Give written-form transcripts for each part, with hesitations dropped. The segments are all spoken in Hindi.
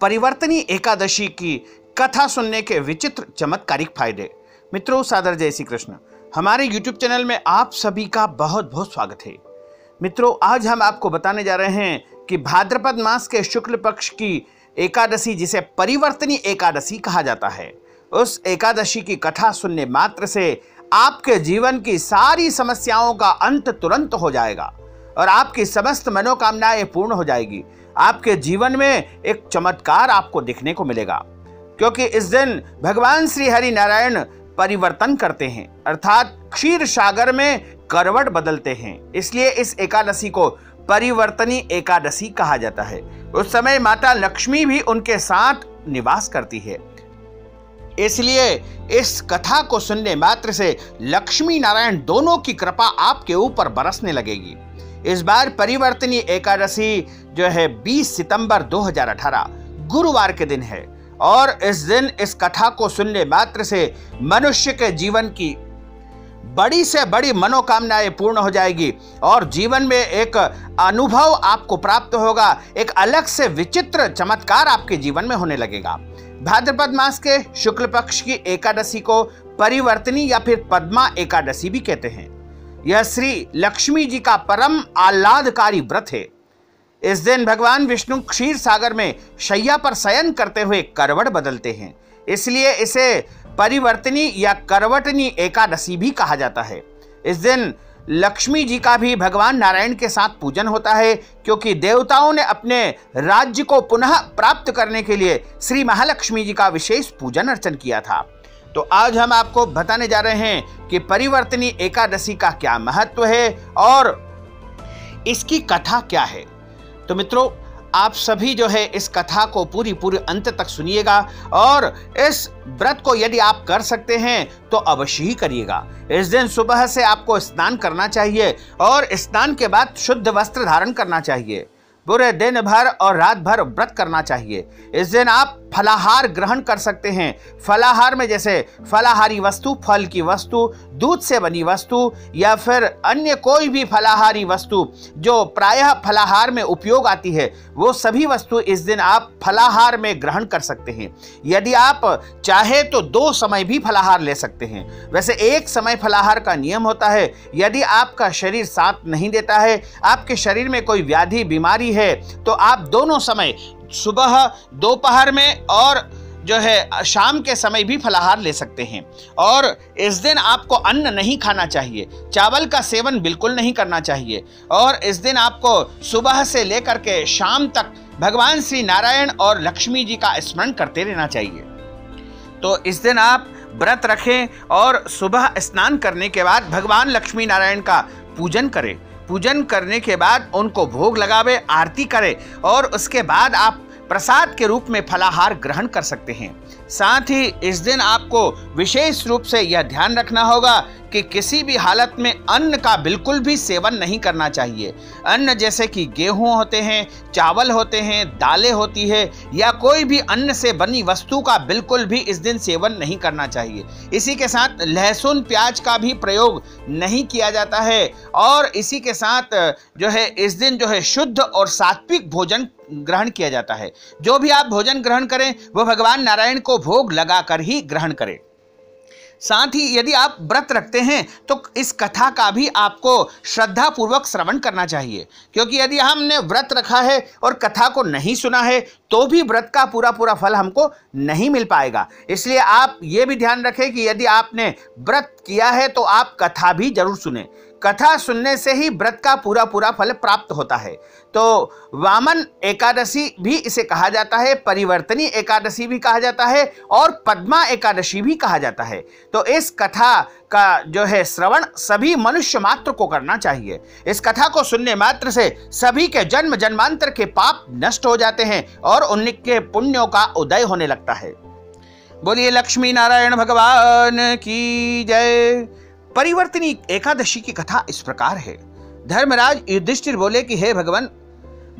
परिवर्तनी एकादशी की कथा सुनने के विचित्र चमत्कारिक फायदे। मित्रों, सादर जय श्री कृष्ण। हमारे YouTube चैनल में आप सभी का बहुत बहुत स्वागत है। मित्रों, आज हम आपको बताने जा रहे हैं कि भाद्रपद मास के शुक्ल पक्ष की एकादशी, जिसे परिवर्तनी एकादशी कहा जाता है, उस एकादशी की कथा सुनने मात्र से आपके जीवन की सारी समस्याओं का अंत तुरंत हो जाएगा और आपकी समस्त मनोकामनाएं पूर्ण हो जाएगी। आपके जीवन में एक चमत्कार आपको दिखने को मिलेगा, क्योंकि इस दिन भगवान श्री हरि नारायण परिवर्तन करते हैं, अर्थात क्षीर सागर में करवट बदलते हैं। इसलिए इस एकादशी को परिवर्तनी एकादशी कहा जाता है। उस समय माता लक्ष्मी भी उनके साथ निवास करती है, इसलिए इस कथा को सुनने मात्र से लक्ष्मी नारायण दोनों की कृपा आपके ऊपर बरसने लगेगी। इस बार परिवर्तनी एकादशी जो है 20 सितंबर 2018 गुरुवार के दिन है और इस दिन इस कथा को सुनने मात्र से मनुष्य के जीवन की बड़ी से बड़ी मनोकामनाएं पूर्ण हो जाएगी और जीवन में एक अनुभव आपको प्राप्त होगा। एक अलग से विचित्र चमत्कार आपके जीवन में होने लगेगा। भाद्रपद मास के शुक्ल पक्ष की एकादशी को परिवर्तनी या फिर पद्मा एकादशी भी कहते हैं। यह श्री लक्ष्मी जी का परम आह्लादकारी व्रत है। इस दिन भगवान विष्णु क्षीर सागर में शैया पर शयन करते हुए करवट बदलते हैं, इसलिए इसे परिवर्तनी या करवटनी एकादशी भी कहा जाता है। इस दिन लक्ष्मी जी का भी भगवान नारायण के साथ पूजन होता है, क्योंकि देवताओं ने अपने राज्य को पुनः प्राप्त करने के लिए श्री महालक्ष्मी जी का विशेष पूजन अर्चन किया था। तो आज हम आपको बताने जा रहे हैं कि परिवर्तनी एकादशी का क्या महत्व है और इसकी कथा क्या है। तो मित्रों, आप सभी जो है इस कथा को पूरी अंत तक सुनिएगा और इस व्रत को यदि आप कर सकते हैं तो अवश्य ही करिएगा। इस दिन सुबह से आपको स्नान करना चाहिए और स्नान के बाद शुद्ध वस्त्र धारण करना चाहिए। पूरे दिन भर और रात भर व्रत करना चाहिए। इस दिन आप फलाहार ग्रहण कर सकते हैं। फलाहार में जैसे फलाहारी वस्तु, फल की वस्तु, दूध से बनी वस्तु या फिर अन्य कोई भी फलाहारी वस्तु जो प्रायः फलाहार में उपयोग आती है, वो सभी वस्तु इस दिन आप फलाहार में ग्रहण कर सकते हैं। यदि आप चाहे तो 2 समय भी फलाहार ले सकते हैं। वैसे 1 समय फलाहार का नियम होता है। यदि आपका शरीर साथ नहीं देता है, आपके शरीर में कोई व्याधि बीमारी है, तो आप दोनों समय, सुबह, दोपहर में और जो है शाम के समय भी फलाहार ले सकते हैं। और इस दिन आपको अन्न नहीं खाना चाहिए, चावल का सेवन बिल्कुल नहीं करना चाहिए और इस दिन आपको सुबह से लेकर के शाम तक भगवान श्री नारायण और लक्ष्मी जी का स्मरण करते रहना चाहिए। तो इस दिन आप व्रत रखें और सुबह स्नान करने के बाद भगवान लक्ष्मी नारायण का पूजन करें। पूजन करने के बाद उनको भोग लगावे, आरती करें और उसके बाद आप प्रसाद के रूप में फलाहार ग्रहण कर सकते हैं। साथ ही इस दिन आपको विशेष रूप से यह ध्यान रखना होगा कि किसी भी हालत में अन्न का बिल्कुल भी सेवन नहीं करना चाहिए। अन्न जैसे कि गेहूं होते हैं, चावल होते हैं, दालें होती है या कोई भी अन्न से बनी वस्तु का बिल्कुल भी इस दिन सेवन नहीं करना चाहिए। इसी के साथ लहसुन प्याज का भी प्रयोग नहीं किया जाता है और इसी के साथ जो है इस दिन जो है शुद्ध और सात्विक भोजन ग्रहण किया जाता है। जो भी आप भोजन ग्रहण करें वो भगवान नारायण को भोग लगाकर ही ग्रहण करें। साथ ही यदि आप व्रत रखते हैं तो इस कथा का भी आपको श्रद्धा पूर्वक श्रवण करना चाहिए, क्योंकि यदि हमने व्रत रखा है और कथा को नहीं सुना है तो भी व्रत का पूरा फल हमको नहीं मिल पाएगा। इसलिए आप ये भी ध्यान रखें कि यदि आपने व्रत किया है तो आप कथा भी जरूर सुने। कथा सुनने से ही व्रत का पूरा फल प्राप्त होता है। तो वामन एकादशी भी इसे कहा जाता है, परिवर्तनी एकादशी भी कहा जाता है और पद्मा एकादशी भी कहा जाता है। तो इस कथा का जो है श्रवण सभी मनुष्य मात्र को करना चाहिए। इस कथा को सुनने मात्र से सभी के जन्म जन्मांतर के पाप नष्ट हो जाते हैं और उनके पुण्यों का उदय होने लगता है। बोलिए लक्ष्मी नारायण भगवान की जय। परिवर्तनी एकादशी की कथा इस प्रकार है। धर्मराज युधिष्ठिर बोले कि हे भगवान,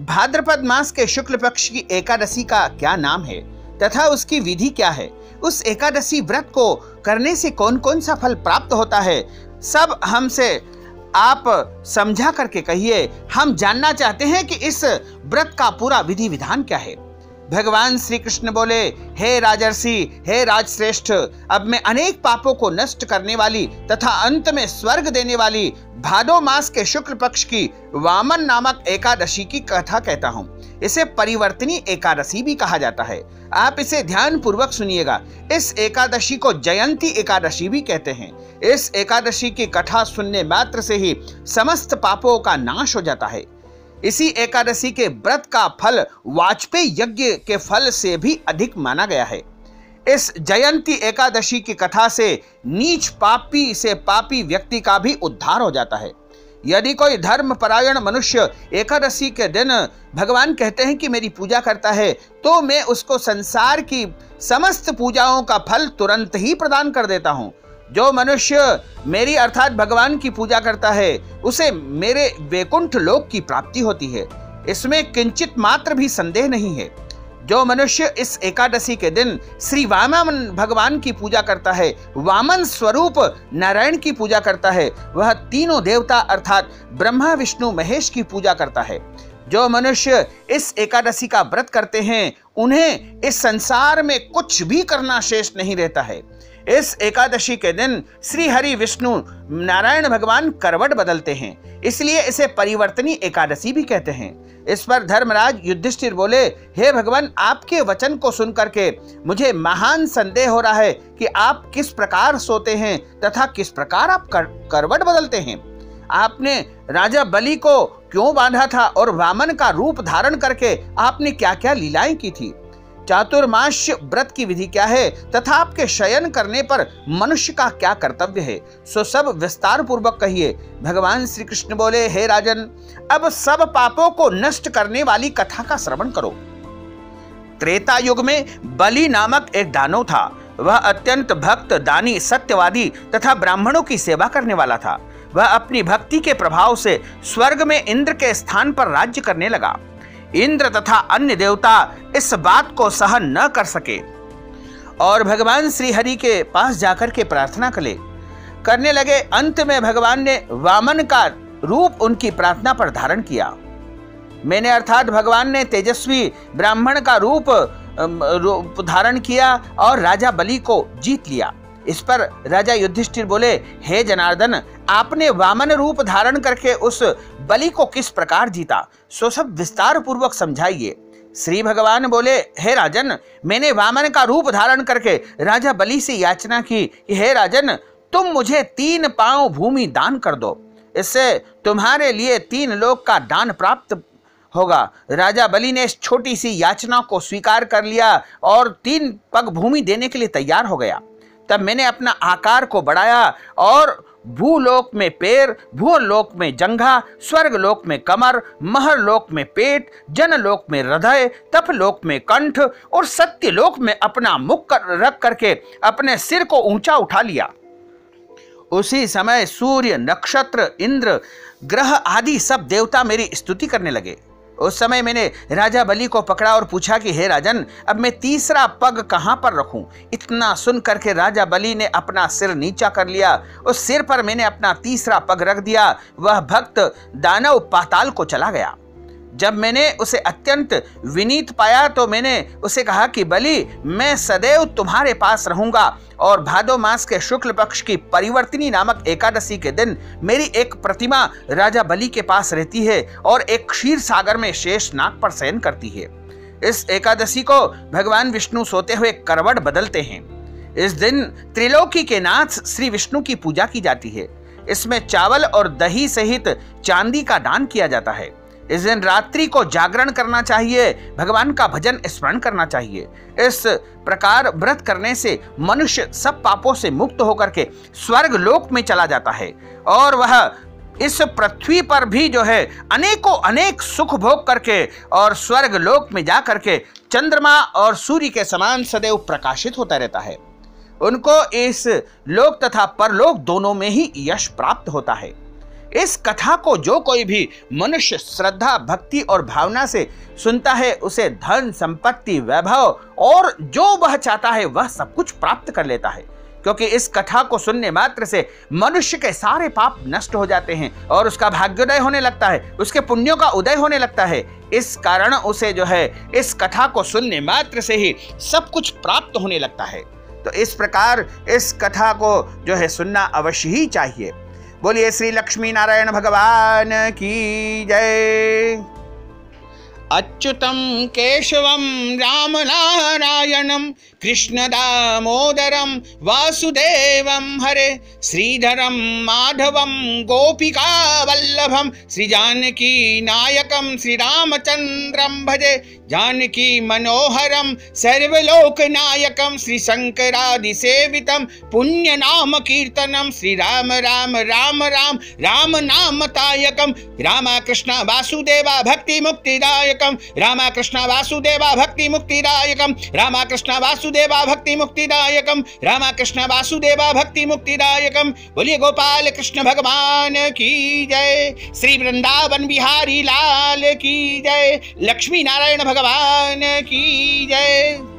भाद्रपद मास के शुक्ल पक्ष की एकादशी का क्या नाम है तथा उसकी विधि क्या है? उस एकादशी व्रत को करने से कौन कौन सा फल प्राप्त होता है? सब हमसे आप समझा करके कहिए। हम जानना चाहते हैं कि इस व्रत का पूरा विधि विधान क्या है। भगवान श्री कृष्ण बोले, हे राजर्षि, हे राजश्रेष्ठ, अब मैं अनेक पापों को नष्ट करने वाली तथा अंत में स्वर्ग देने वाली भादो मास के शुक्ल पक्ष की वामन नामक एकादशी की कथा कहता हूँ। इसे परिवर्तनी एकादशी भी कहा जाता है। आप इसे ध्यान पूर्वक सुनिएगा। इस एकादशी को जयंती एकादशी भी कहते हैं। इस एकादशी की कथा सुनने मात्र से ही समस्त पापों का नाश हो जाता है। इसी एकादशी के व्रत का फल वाजपेयी यज्ञ के फल से भी अधिक माना गया है। इस जयंती एकादशी की कथा से नीच पापी से पापी व्यक्ति का भी उद्धार हो जाता है। यदि कोई धर्मपरायण मनुष्य एकादशी के दिन भगवान कहते हैं कि मेरी पूजा करता है, तो मैं उसको संसार की समस्त पूजाओं का फल तुरंत ही प्रदान कर देता हूँ। जो मनुष्य मेरी अर्थात भगवान की पूजा करता है, उसे मेरे वैकुंठ लोक की प्राप्ति होती है। इसमें किंचित मात्र भी संदेह नहीं है। जो मनुष्य इस एकादशी के दिन श्री वामन भगवान की पूजा करता है, वामन स्वरूप नारायण की पूजा करता है, वह तीनों देवता अर्थात ब्रह्मा विष्णु महेश की पूजा करता है। जो मनुष्य इस एकादशी का व्रत करते हैं, उन्हें इस संसार में कुछ भी करना शेष नहीं रहता है। इस एकादशी के दिन श्री हरि विष्णु नारायण भगवान करवट बदलते हैं, इसलिए इसे परिवर्तनी एकादशी भी कहते हैं। इस पर धर्मराज युधिष्ठिर बोले, हे भगवान, आपके वचन को सुनकर के मुझे महान संदेह हो रहा है कि आप किस प्रकार सोते हैं तथा किस प्रकार आप करवट बदलते हैं। आपने राजा बलि को क्यों बांधा था और वामन का रूप धारण करके आपने क्या क्या लीलाएं की थी। चातुर्मास्य व्रत की विधि क्या है तथा आपके शयन करने पर मनुष्य का क्या कर्तव्य है, सो सब विस्तार पूर्वक कहिए। भगवान श्री कृष्ण बोले, हे राजन, अब सब पापों को नष्ट करने वाली कथा का श्रवण करो। त्रेता युग में बलि नामक एक दानव था। वह अत्यंत भक्त, दानी, सत्यवादी तथा ब्राह्मणों की सेवा करने वाला था। वह अपनी भक्ति के प्रभाव से स्वर्ग में इंद्र के स्थान पर राज्य करने लगा। इंद्र तथा अन्य देवता इस बात को सहन न कर सके और भगवान श्री हरि के पास जाकर के प्रार्थना करने लगे। अंत में भगवान ने वामन का रूप उनकी प्रार्थना पर धारण किया। मैंने अर्थात भगवान ने तेजस्वी ब्राह्मण का रूप धारण किया और राजा बलि को जीत लिया। इस पर राजा युधिष्ठिर बोले, हे जनार्दन, आपने वामन रूप धारण करके उस बलि को किस प्रकार जीता, सो सब विस्तार पूर्वक समझाइए। श्री भगवान बोले, हे राजन, मैंने वामन का रूप धारण करके राजा बलि से याचना की कि हे राजन, तुम मुझे 3 पांव भूमि दान कर दो, इससे तुम्हारे लिए 3 लोक का दान प्राप्त होगा। राजा बलि ने इस छोटी सी याचना को स्वीकार कर लिया और 3 पग भूमि देने के लिए तैयार हो गया। तब मैंने अपना आकार को बढ़ाया और भूलोक में पैर, भूलोक में जंघा, स्वर्ग लोक में कमर, महर लोक में पेट, जनलोक में हृदय, तपलोक में कंठ और सत्यलोक में अपना मुख रख करके अपने सिर को ऊंचा उठा लिया। उसी समय सूर्य, नक्षत्र, इंद्र, ग्रह आदि सब देवता मेरी स्तुति करने लगे। उस समय मैंने राजा बलि को पकड़ा और पूछा कि हे राजन, अब मैं 3रा पग कहां पर रखूं। इतना सुन करके राजा बलि ने अपना सिर नीचा कर लिया। उस सिर पर मैंने अपना 3रा पग रख दिया। वह भक्त दानव पाताल को चला गया। जब मैंने उसे अत्यंत विनीत पाया तो मैंने उसे कहा कि बलि, मैं सदैव तुम्हारे पास रहूंगा और भादो मास के शुक्ल पक्ष की परिवर्तनी नामक एकादशी के दिन मेरी एक प्रतिमा राजा बलि के पास रहती है और एक क्षीर सागर में शेष नाग पर शयन करती है। इस एकादशी को भगवान विष्णु सोते हुए करवट बदलते हैं। इस दिन त्रिलोकी के नाथ श्री विष्णु की पूजा की जाती है। इसमें चावल और दही सहित चांदी का दान किया जाता है। इस दिन रात्रि को जागरण करना चाहिए, भगवान का भजन स्मरण करना चाहिए। इस प्रकार व्रत करने से मनुष्य सब पापों से मुक्त होकर के स्वर्ग लोक में चला जाता है और वह इस पृथ्वी पर भी जो है अनेक सुख भोग करके और स्वर्ग लोक में जा करके चंद्रमा और सूर्य के समान सदैव प्रकाशित होता रहता है। उनको इस लोक तथा परलोक दोनों में ही यश प्राप्त होता है। इस कथा को जो कोई भी मनुष्य श्रद्धा, भक्ति और भावना से सुनता है, उसे धन, संपत्ति, वैभव और जो वह चाहता है वह सब कुछ प्राप्त कर लेता है। क्योंकि इस कथा को सुनने मात्र से मनुष्य के सारे पाप नष्ट हो जाते हैं और उसका भाग्योदय होने लगता है, उसके पुण्यों का उदय होने लगता है। इस कारण उसे जो है इस कथा को सुनने मात्र से ही सब कुछ प्राप्त होने लगता है। तो इस प्रकार इस कथा को जो है सुनना अवश्य ही चाहिए। बोलिए श्री लक्ष्मी नारायण भगवान की जय। अच्युतं केशवं राम नारायणं कृष्ण दामोदरं वासुदेवं हरे श्रीधरं माधवं गोपिका वल्लभं श्री जानकी नायकं श्रीरामचन्द्रं भजे जानकी मनोहरं सर्वलोकनायकं श्री शंकरादिसेवितं पुण्य नाम कीर्तनं श्री राम राम राम राम राम नामतायकं रामकृष्ण वासुदेवा भक्ति मुक्तिदायकं रामकृष्ण वासुदेवा भक्ति मुक्तिदायकं रामकृष्ण वासुदेवा भक्ति मुक्तिदायकं रामकृष्ण वासुदेवा भक्ति मुक्तिदायकं। बोलिए गोपाल कृष्ण भगवान की जय। श्री वृंदावन बिहारी लाल की जय। लक्ष्मी नारायण भगवान की जय।